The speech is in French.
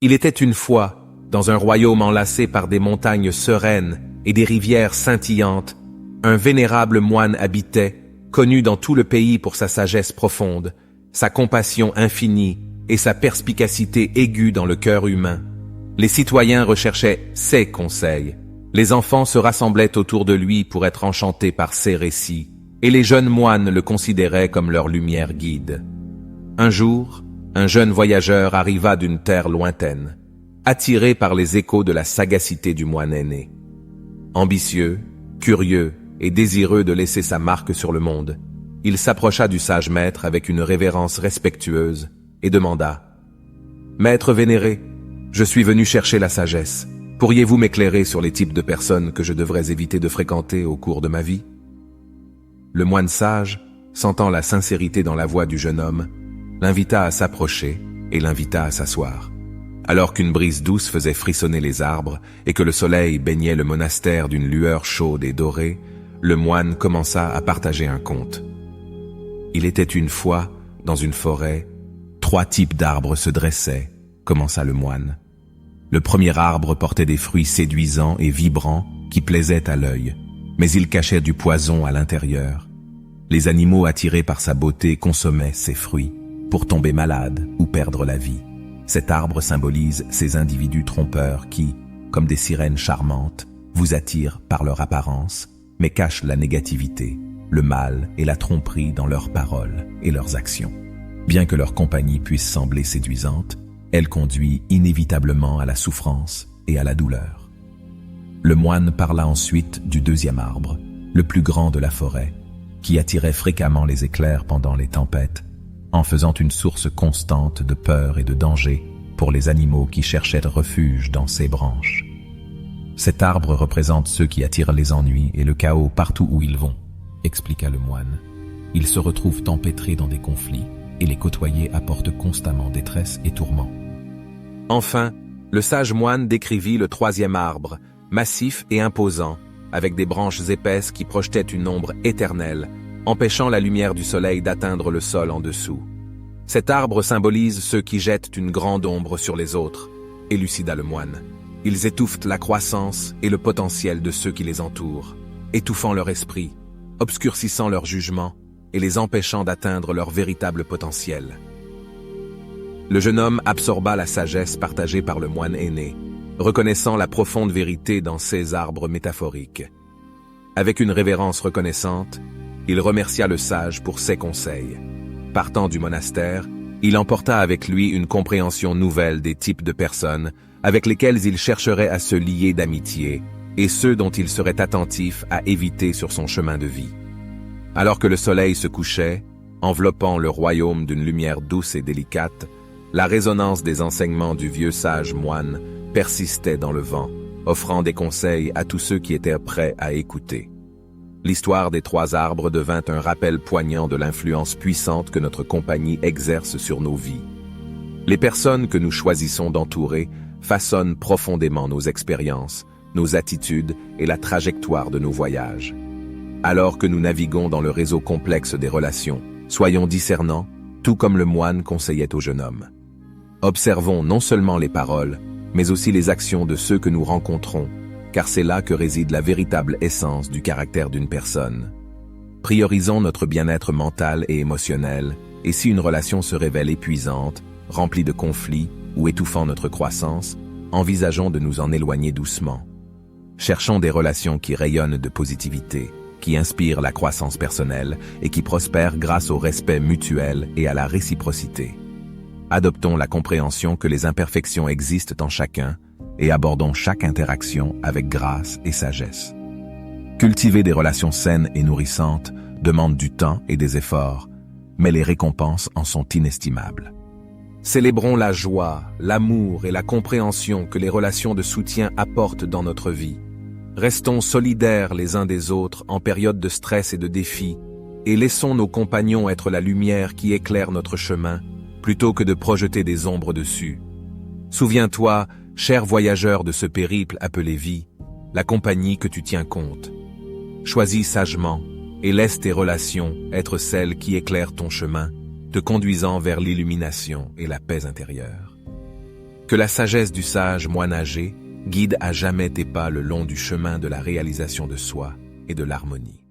Il était une fois, dans un royaume enlacé par des montagnes sereines et des rivières scintillantes, un vénérable moine habitait, connu dans tout le pays pour sa sagesse profonde, sa compassion infinie et sa perspicacité aiguë dans le cœur humain. Les citoyens recherchaient ses conseils. Les enfants se rassemblaient autour de lui pour être enchantés par ses récits, et les jeunes moines le considéraient comme leur lumière guide. Un jour, un jeune voyageur arriva d'une terre lointaine, attiré par les échos de la sagacité du moine aîné. Ambitieux, curieux et désireux de laisser sa marque sur le monde, il s'approcha du sage maître avec une révérence respectueuse et demanda « Maître vénéré, je suis venu chercher la sagesse. Pourriez-vous m'éclairer sur les types de personnes que je devrais éviter de fréquenter au cours de ma vie ?» Le moine sage, sentant la sincérité dans la voix du jeune homme, l'invita à s'approcher et l'invita à s'asseoir. Alors qu'une brise douce faisait frissonner les arbres et que le soleil baignait le monastère d'une lueur chaude et dorée, le moine commença à partager un conte. Il était une fois, dans une forêt, 3 types d'arbres se dressaient, commença le moine. Le premier arbre portait des fruits séduisants et vibrants qui plaisaient à l'œil, mais il cachait du poison à l'intérieur. Les animaux attirés par sa beauté consommaient ces fruits pour tomber malades ou perdre la vie. Cet arbre symbolise ces individus trompeurs qui, comme des sirènes charmantes, vous attirent par leur apparence, mais cachent la négativité, le mal et la tromperie dans leurs paroles et leurs actions. Bien que leur compagnie puisse sembler séduisante, elle conduit inévitablement à la souffrance et à la douleur. Le moine parla ensuite du deuxième arbre, le plus grand de la forêt, qui attirait fréquemment les éclairs pendant les tempêtes, en faisant une source constante de peur et de danger pour les animaux qui cherchaient refuge dans ses branches. Cet arbre représente ceux qui attirent les ennuis et le chaos partout où ils vont, expliqua le moine. Ils se retrouvent empêtrés dans des conflits et les côtoyer apporte constamment détresse et tourments. Enfin, le sage moine décrivit le troisième arbre, massif et imposant, avec des branches épaisses qui projetaient une ombre éternelle, empêchant la lumière du soleil d'atteindre le sol en dessous. Cet arbre symbolise ceux qui jettent une grande ombre sur les autres, élucida le moine. Ils étouffent la croissance et le potentiel de ceux qui les entourent, étouffant leur esprit, obscurcissant leur jugement et les empêchant d'atteindre leur véritable potentiel. Le jeune homme absorba la sagesse partagée par le moine aîné, reconnaissant la profonde vérité dans ces arbres métaphoriques. Avec une révérence reconnaissante, il remercia le sage pour ses conseils. Partant du monastère, il emporta avec lui une compréhension nouvelle des types de personnes avec lesquelles il chercherait à se lier d'amitié et ceux dont il serait attentif à éviter sur son chemin de vie. Alors que le soleil se couchait, enveloppant le royaume d'une lumière douce et délicate, la résonance des enseignements du vieux sage moine persistait dans le vent, offrant des conseils à tous ceux qui étaient prêts à écouter. L'histoire des 3 arbres devint un rappel poignant de l'influence puissante que notre compagnie exerce sur nos vies. Les personnes que nous choisissons d'entourer façonnent profondément nos expériences, nos attitudes et la trajectoire de nos voyages. Alors que nous naviguons dans le réseau complexe des relations, soyons discernants, tout comme le moine conseillait au jeune homme. Observons non seulement les paroles, mais aussi les actions de ceux que nous rencontrons, car c'est là que réside la véritable essence du caractère d'une personne. Priorisons notre bien-être mental et émotionnel, et si une relation se révèle épuisante, remplie de conflits ou étouffant notre croissance, envisageons de nous en éloigner doucement. Cherchons des relations qui rayonnent de positivité, qui inspirent la croissance personnelle et qui prospèrent grâce au respect mutuel et à la réciprocité. Adoptons la compréhension que les imperfections existent en chacun et abordons chaque interaction avec grâce et sagesse. Cultiver des relations saines et nourrissantes demande du temps et des efforts, mais les récompenses en sont inestimables. Célébrons la joie, l'amour et la compréhension que les relations de soutien apportent dans notre vie. Restons solidaires les uns des autres en période de stress et de défis, et laissons nos compagnons être la lumière qui éclaire notre chemin, plutôt que de projeter des ombres dessus. Souviens-toi, cher voyageur de ce périple appelé vie, la compagnie que tu tiens compte. Choisis sagement et laisse tes relations être celles qui éclairent ton chemin, te conduisant vers l'illumination et la paix intérieure. Que la sagesse du sage moine âgé guide à jamais tes pas le long du chemin de la réalisation de soi et de l'harmonie.